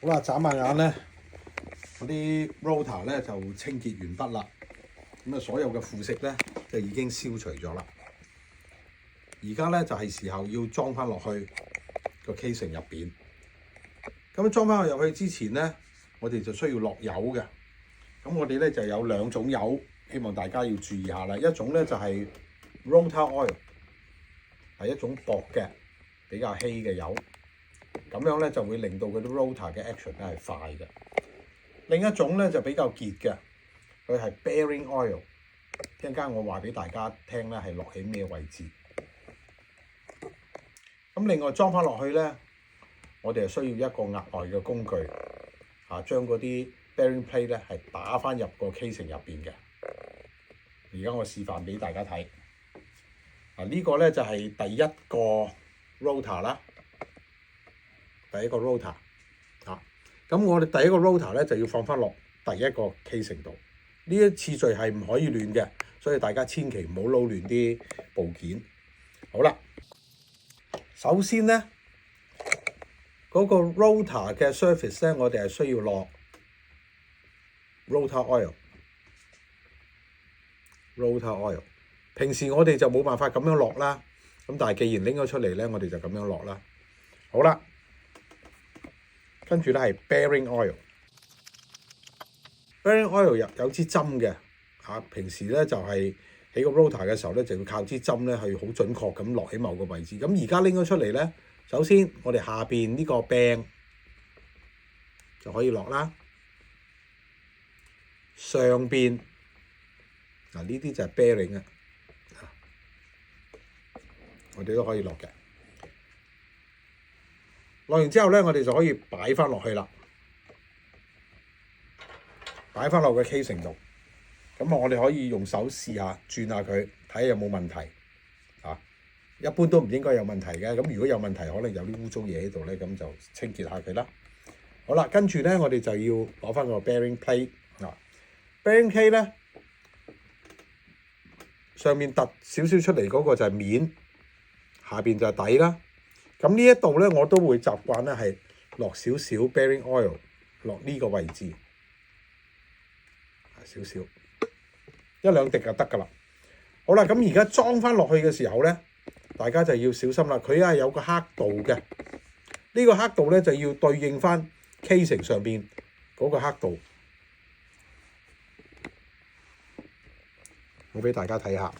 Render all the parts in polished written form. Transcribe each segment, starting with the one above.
好啦，眨下眼咧，嗰啲 rotor 咧就清潔完畢啦。咁啊，所有嘅腐蝕咧就已經消除咗啦。而家咧就係時候要裝翻落去個 casing 入邊。咁裝翻入去之前咧，我哋就需要落油嘅。咁我哋咧就有兩種油，希望大家要注意下啦。一種咧就係 rotor oil， 係一種薄嘅比較稀嘅油。咁樣咧就會令到嗰啲 rotor 嘅 action 咧係快嘅。另一種咧就比較結嘅，佢係 bearing oil。一陣間我話俾大家聽咧係落喺咩位置。咁另外裝翻落去咧，我哋係需要一個額外嘅工具，將嗰啲 bearing plate 咧係打翻入個 casing 入邊嘅。而家我示範俾大家睇。呢個咧就係第一個 rotor 啦。第一個 rotor 咁我哋第一個 rotor 咧就要放翻落第一個 casing 度。呢一次序係唔可以亂嘅，所以大家千祈唔好撈亂啲部件。好啦，首先咧嗰個 rotor 嘅 surface 咧，我哋係需要落 rotor oil。平時我哋就冇辦法咁樣落啦，咁但係既然拎咗出嚟咧，我哋就咁樣落啦。好啦。跟住咧係 bearing oil。bearing oil 有支針嘅平時咧就係喺個 rotor 嘅時候咧，就要靠支針咧去好準確咁落喺某個位置。咁而家拎咗出嚟咧，首先我哋下邊呢個柄就可以落啦。上邊呢啲就係 bearing 啊，我哋都可以落嘅。落完之後咧，我哋就可以擺翻落去啦，擺翻落個 casing 度。咁我哋可以用手試下轉下佢，睇下有冇問題。一般都唔應該有問題嘅。咁如果有問題，可能有啲污糟嘢喺度咧，咁就清潔下佢啦。好啦，跟住咧，我哋就要攞翻個 bearing plate。bearing plate 咧，上面凸少少出嚟嗰個就係面，下邊就係底啦。咁呢一度咧，我都會習慣咧係落少少 bearing oil 落呢個位置，少少一兩滴就得㗎啦。好啦，咁而家裝翻落去嘅時候咧，大家就要小心啦。佢係有個刻度嘅，呢個刻度咧就要對應翻 casing 上邊嗰個刻度。我俾大家睇下。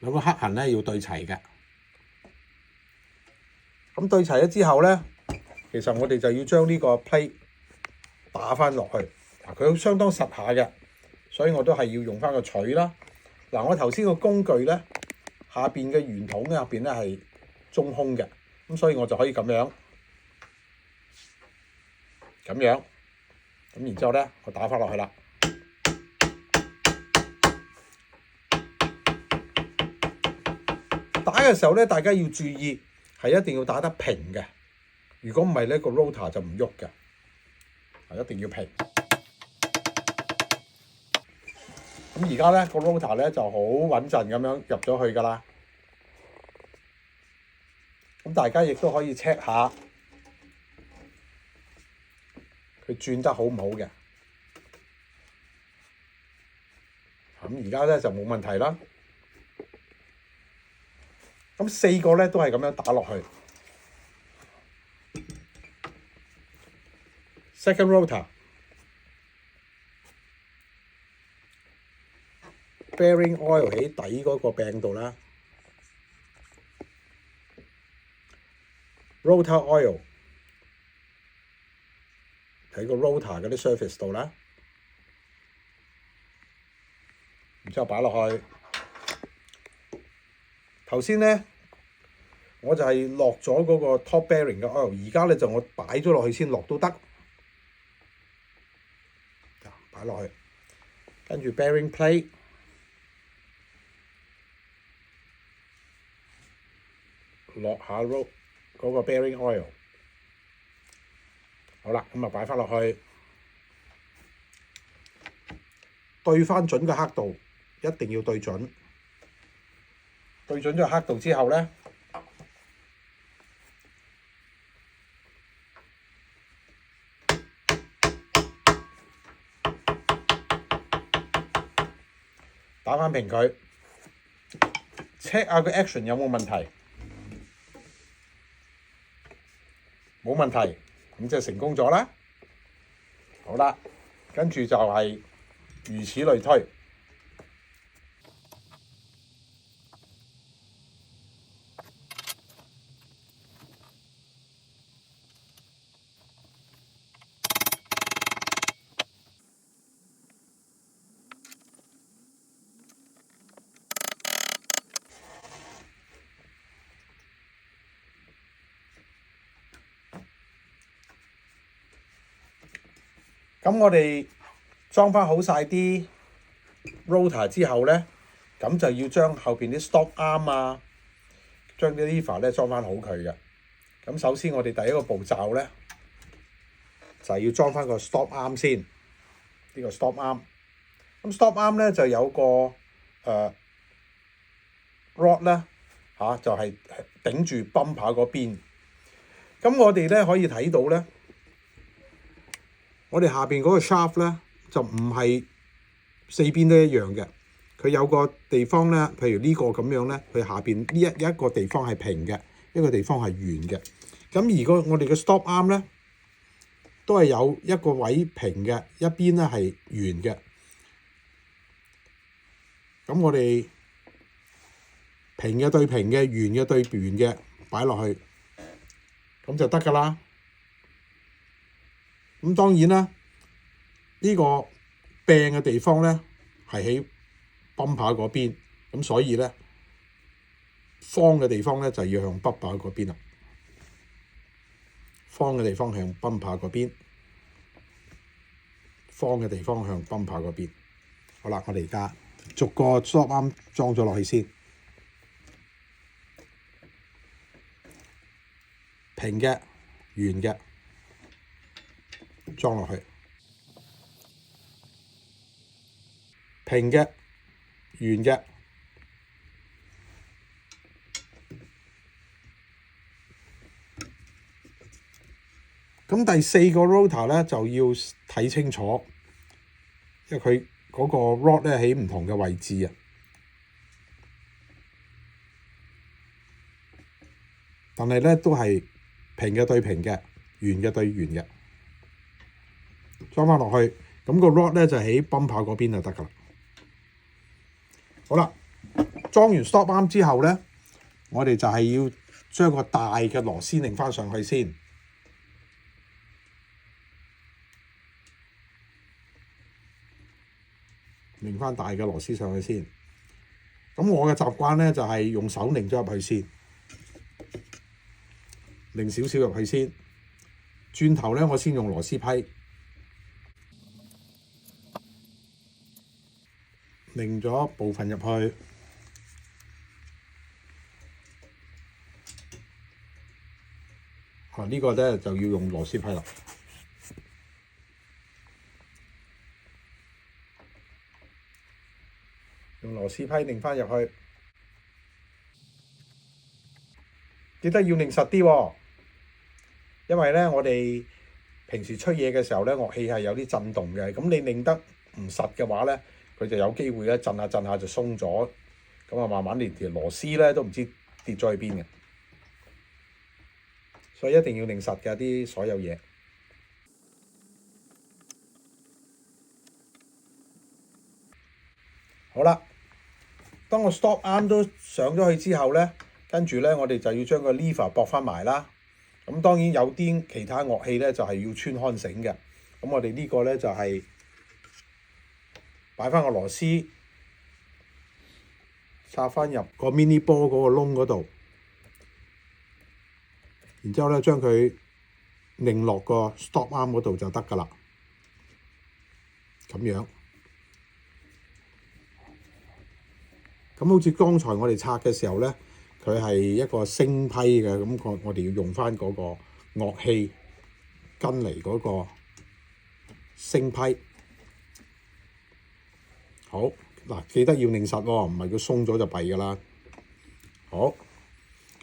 有個黑痕咧要對齊嘅，咁對齊咗之後咧，其實我哋就要將呢個 plate 打翻落去。佢相當實下嘅，所以我都係要用翻個錘啦。我頭先個工具咧，下邊嘅圓筒咧入邊咧係中空嘅，咁所以我就可以咁樣，咁然之後咧，我打翻落去啦。打嘅時候咧，大家要注意係一定要打得平嘅。如果唔係咧，個 rotor 就唔喐嘅。一定要平。咁而家咧個 rotor 咧就好穩陣咁樣入咗去㗎啦。咁大家亦都可以 check 下佢轉得好唔好嘅。咁而家咧就冇問題啦。咁4個咧都係咁樣打落去。Second rotor bearing oil 喺底嗰個柄度啦。rotor oil 喺個 rotor 嗰啲 surface 度啦。然之後擺落去。頭先咧，我就係落咗嗰個 top bearing 嘅 oil， 而家咧就我擺咗落去先落都得。擺落去，跟住 bearing plate 落下 嗰個 bearing oil。好啦，咁啊擺翻落去，對翻準個刻度，一定要對準。對準咗黑度之後咧，打翻平佢 ，check 下個 action 有冇問題，冇問題，咁就成功咗啦。好啦，跟住就係如此類推。咁我哋裝翻好晒啲 rotor 之後咧，咁就要將後邊啲 stop arm 啊，將啲 lever 咧裝翻好佢嘅。咁首先我哋第一個步驟咧，就係要裝翻個 stop arm 先。呢個 stop arm，咁 stop arm 咧就有個rod 咧就係頂住 bumper 嗰邊。咁我哋咧可以睇到咧。我哋下邊嗰個 shaft 咧就唔係四邊都一樣嘅，佢有個地方咧，譬如呢個咁樣咧，佢下邊呢一個地方係平嘅，一個地方係圓嘅。咁而我哋嘅 stop arm 咧，都係有一個位平嘅，一邊咧係圓嘅。咁我哋平嘅對平嘅，圓嘅對圓嘅擺落去，咁就得㗎啦。咁當然啦，呢個柄嘅地方咧係喺bumper嗰邊，咁所以咧方嘅地方咧就要向bumper嗰邊啦。方嘅地方向bumper嗰邊，方嘅地方向bumper嗰邊。好啦，我哋而家逐個 stop arm 裝咗落去先。平嘅、圓嘅。裝落去，平嘅、圓嘅，咁第四個 rotor 咧就要睇清楚，因為佢嗰個 rod 咧喺唔同嘅位置啊。但係咧都係平嘅對平嘅，圓嘅對圓嘅。裝翻落去，咁個 rod 咧就喺bumper嗰邊就得㗎啦。好啦，裝完 stop arm 之後咧，我哋就係要將個大嘅螺絲擰翻上去先。擰翻大嘅螺絲上去先。咁我嘅習慣咧就係用手擰咗入去先，擰少少入去先。轉頭咧，我先用螺絲批。擰咗部分入去，呢個咧就要用螺絲批啦。用螺絲批擰翻入去，記得要擰實啲喎，因為咧我哋平時吹嘢嘅時候咧，樂器係有啲震動嘅，咁你擰得唔實嘅話咧，佢就有機會咧震下震下就鬆咗，咁啊慢慢連條螺絲咧都唔知跌咗去邊嘅，所以一定要擰實嘅啲所有嘢。好啦，當個 stop arm 都上咗去之後咧，跟住咧我哋就要將個 lever 駁翻埋啦。咁當然有啲其他樂器咧就係要穿看繩嘅，咁我哋呢個咧就係擺翻個螺絲，插翻入個 mini 波嗰個窿嗰度，然之後咧將佢擰落個 stop arm 嗰度就得㗎啦。咁樣，咁好似剛才我哋拆嘅時候咧，佢係一個升批嘅，咁我哋要用翻嗰個樂器跟嚟嗰個升批。好嗱，記得要擰實喎，唔係佢鬆咗就弊㗎啦。好，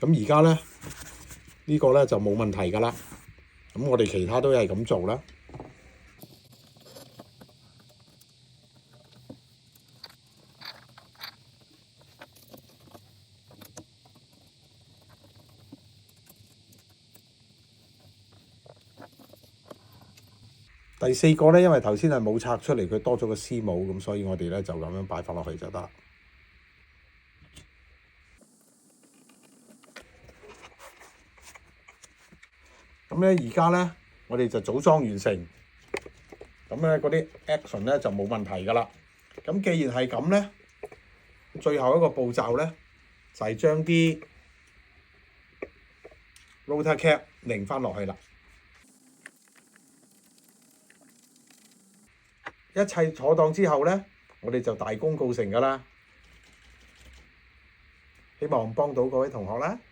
咁而家咧呢個咧就冇問題㗎啦。咁我哋其他都係咁做啦。第四個咧，因為頭先係冇拆出嚟，佢多咗個絲母，咁所以我哋咧就咁樣擺翻落去就得。咁咧而家咧，我哋就組裝完成。咁咧嗰啲 action 咧就冇問題㗎啦。咁既然係咁咧，最後一個步驟咧就係將啲 rotor cap 擰翻落去啦。一切妥當之後咧，我哋就大功告成㗎啦。希望幫到各位同學啦〜